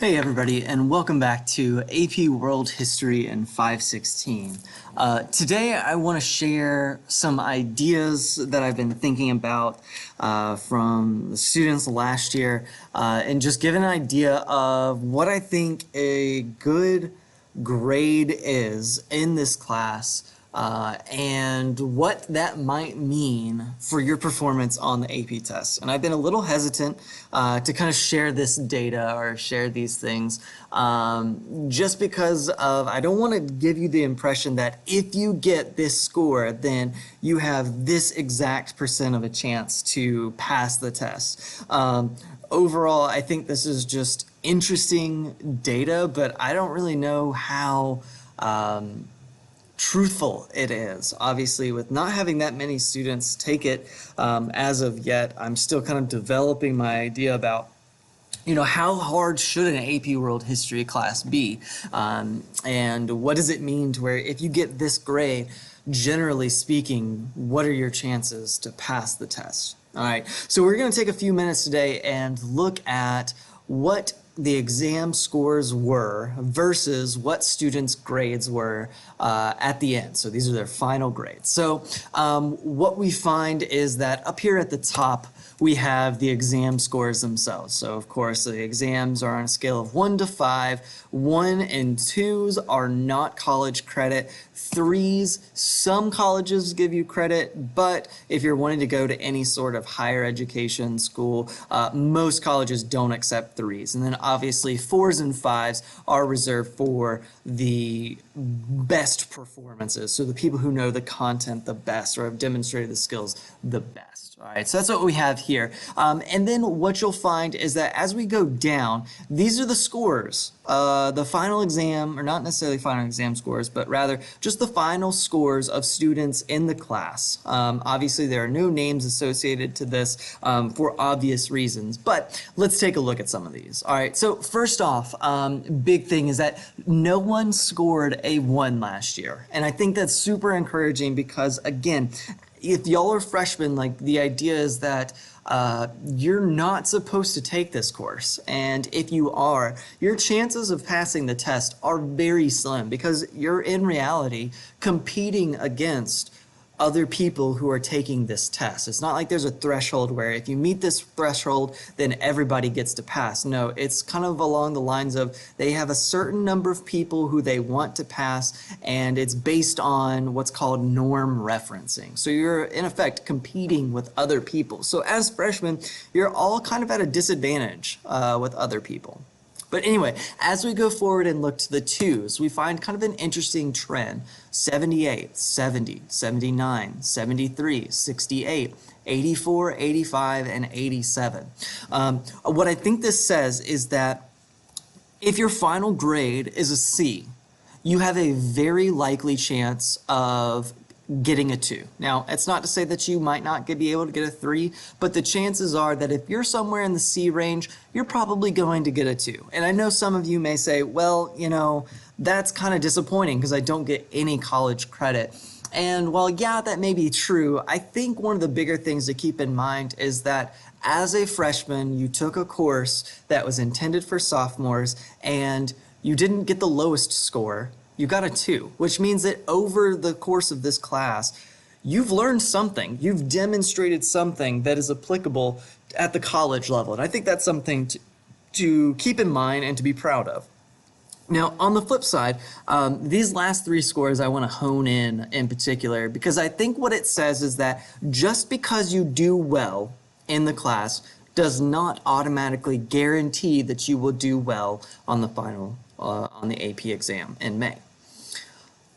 Hey everybody, and welcome back to AP World History in 516. Today I want to share some ideas that I've been thinking about from the students last year and just give an idea of what I think a good grade is in this class and what that might mean for your performance on the AP test. And I've been a little hesitant to kind of share this data or share these things just because of I don't want to give you the impression that if you get this score, then you have this exact percent of a chance to pass the test. Overall, I think this is just interesting data, but I don't really know how truthful it is. Obviously, with not having that many students take it as of yet, I'm still kind of developing my idea about how hard should an AP World History class be? And what does it mean to where if you get this grade, generally speaking, what are your chances to pass the test? All right, so we're going to take a few minutes today and look at what the exam scores were versus what students' grades were at the end. So these are their final grades. So what we find is that up here at the top, we have the exam scores themselves. So of course the exams are on a scale of 1 to 5. 1 and 2s are not college credit. 3s, some colleges give you credit, but if you're wanting to go to any sort of higher education school, most colleges don't accept 3s. And then obviously 4s and 5s are reserved for the best performances. So the people who know the content the best or have demonstrated the skills the best. All right, so that's what we have here. And then what you'll find is that as we go down, these are the scores. The final exam, or not necessarily final exam scores, but rather just the final scores of students in the class. Obviously, there are no names associated to this for obvious reasons, but let's take a look at some of these. All right, so first off, big thing is that no one scored a 1 last year. And I think that's super encouraging because, again, if y'all are freshmen, like the idea is that you're not supposed to take this course. And if you are, your chances of passing the test are very slim because you're in reality competing against other people who are taking this test. It's not like there's a threshold where if you meet this threshold, then everybody gets to pass. No, it's kind of along the lines of they have a certain number of people who they want to pass, and it's based on what's called norm referencing. So you're, in effect, competing with other people. So as freshmen, you're all kind of at a disadvantage with other people. But anyway, as we go forward and look to the 2s, we find kind of an interesting trend. 78, 70, 79, 73, 68, 84, 85, and 87. What I think this says is that if your final grade is a C, you have a very likely chance of getting a 2. Now, it's not to say that you might not be able to get a 3, but the chances are that if you're somewhere in the C range, you're probably going to get a 2. And I know some of you may say, well, that's kind of disappointing because I don't get any college credit. And while, yeah, that may be true, I think one of the bigger things to keep in mind is that as a freshman, you took a course that was intended for sophomores and you didn't get the lowest score. You got a 2, which means that over the course of this class, you've learned something. You've demonstrated something that is applicable at the college level. And I think that's something to keep in mind and to be proud of. Now, on the flip side, these last 3 scores I want to hone in particular, because I think what it says is that just because you do well in the class does not automatically guarantee that you will do well on the final, on the AP exam in May.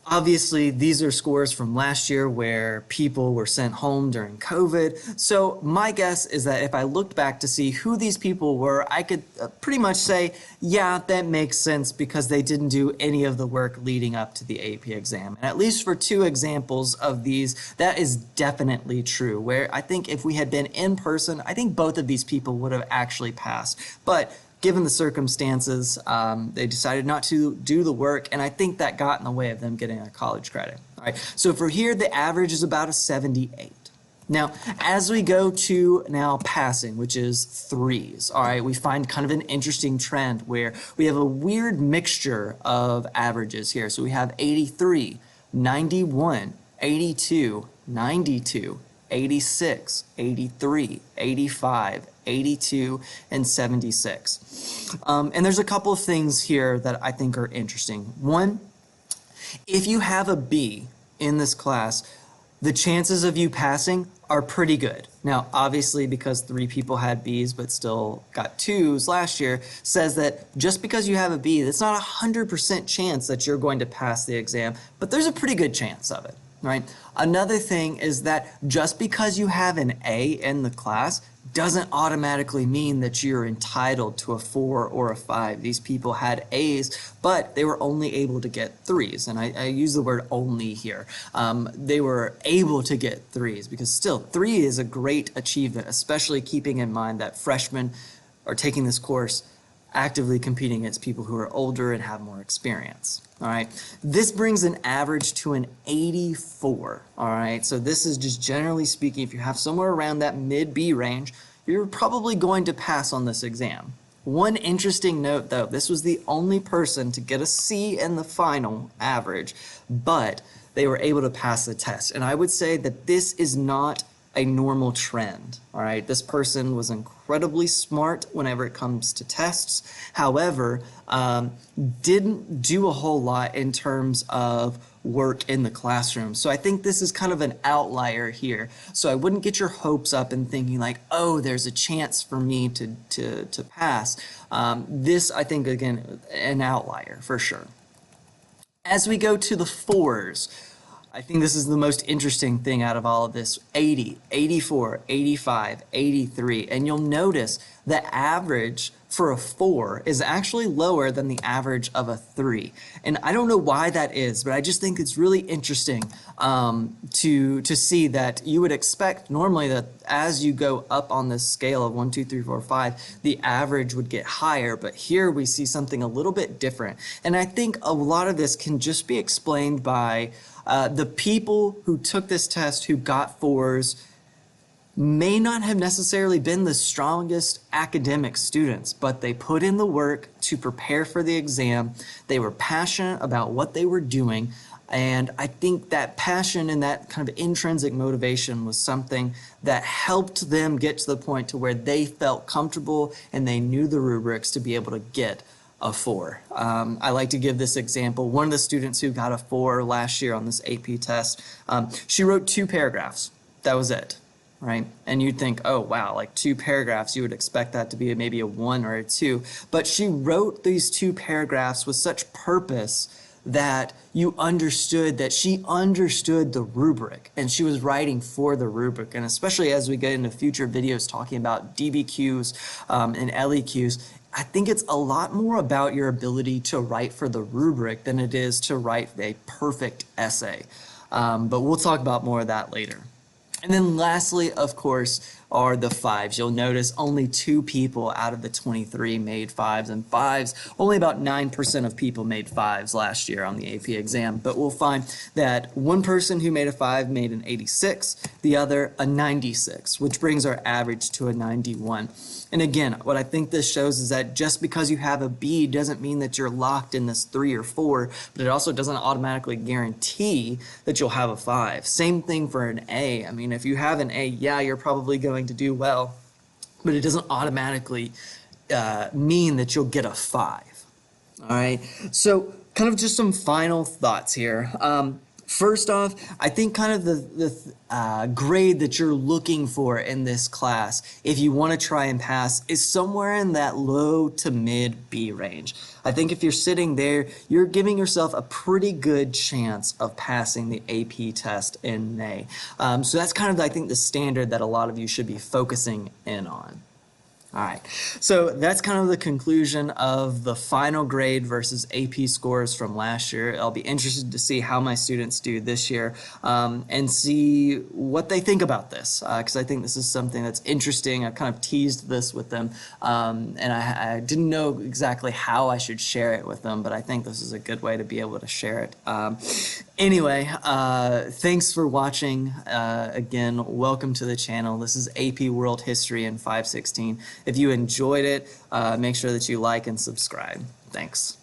Obviously, these are scores from last year where people were sent home during COVID. So my guess is that if I looked back to see who these people were, I could pretty much say, yeah, that makes sense because they didn't do any of the work leading up to the AP exam. And at least for 2 examples of these, that is definitely true, where I think if we had been in person, I think both of these people would have actually passed. But given the circumstances, they decided not to do the work, and I think that got in the way of them getting a college credit. All right, so for here, the average is about a 78. Now, as we go to now passing, which is threes, all right, we find kind of an interesting trend where we have a weird mixture of averages here. So we have 83, 91, 82, 92, 86, 83, 85, 82, and 76. And there's a couple of things here that I think are interesting. One, if you have a B in this class, the chances of you passing are pretty good. Now, obviously, because 3 people had B's but still got 2s last year, says that just because you have a B, that's not a 100% chance that you're going to pass the exam, but there's a pretty good chance of it, right? Another thing is that just because you have an A in the class doesn't automatically mean that you're entitled to a 4 or a 5. These people had A's, but they were only able to get 3s. And I use the word only here. They were able to get 3s because still 3 is a great achievement, especially keeping in mind that freshmen are taking this course actively competing against people who are older and have more experience. All right, this brings an average to an 84. All right, so this is just generally speaking, if you have somewhere around that mid-B range, you're probably going to pass on this exam. One interesting note though, this was the only person to get a C in the final average, but they were able to pass the test. And I would say that this is not a normal trend. All right, this person was incredibly smart whenever it comes to tests. However, didn't do a whole lot in terms of work in the classroom. So I think this is kind of an outlier here. So I wouldn't get your hopes up in thinking like, oh, there's a chance for me to pass. This, I think, again, an outlier for sure. As we go to the 4s, I think this is the most interesting thing out of all of this. 80, 84, 85, 83. And you'll notice the average for a 4 is actually lower than the average of a 3. And I don't know why that is, but I just think it's really interesting to see that you would expect normally that as you go up on this scale of 1, 2, 3, 4, 5, the average would get higher. But here we see something a little bit different. And I think a lot of this can just be explained by the people who took this test who got 4s may not have necessarily been the strongest academic students, but they put in the work to prepare for the exam. They were passionate about what they were doing. And I think that passion and that kind of intrinsic motivation was something that helped them get to the point to where they felt comfortable and they knew the rubrics to be able to get a 4. I like to give this example. One of the students who got a 4 last year on this AP test, she wrote 2 paragraphs. That was it, right? And you'd think, oh, wow, like 2 paragraphs, you would expect that to be maybe a 1 or a 2. But she wrote these 2 paragraphs with such purpose that you understood that she understood the rubric and she was writing for the rubric. And especially as we get into future videos talking about DBQs and LEQs, I think it's a lot more about your ability to write for the rubric than it is to write a perfect essay. But we'll talk about more of that later. And then lastly, of course, are the 5s. You'll notice only 2 people out of the 23 made 5s, and 5s, only about 9% of people made 5s last year on the AP exam. But we'll find that one person who made a 5 made an 86, the other a 96, which brings our average to a 91. And again, what I think this shows is that just because you have a B doesn't mean that you're locked in this 3 or 4, but it also doesn't automatically guarantee that you'll have a 5. Same thing for an A. I mean, if you have an A, yeah, you're probably going to do well, but it doesn't automatically mean that you'll get a 5. All right, so kind of just some final thoughts here. First off, I think kind of the grade that you're looking for in this class, if you want to try and pass, is somewhere in that low to mid B range. I think if you're sitting there, you're giving yourself a pretty good chance of passing the AP test in May. So that's kind of, I think, the standard that a lot of you should be focusing in on. All right, so that's kind of the conclusion of the final grade versus AP scores from last year. I'll be interested to see how my students do this year and see what they think about this, because I think this is something that's interesting. I kind of teased this with them, and I didn't know exactly how I should share it with them, but I think this is a good way to be able to share it. Anyway, thanks for watching. Again, welcome to the channel. This is AP World History in 516. If you enjoyed it, make sure that you like and subscribe. Thanks.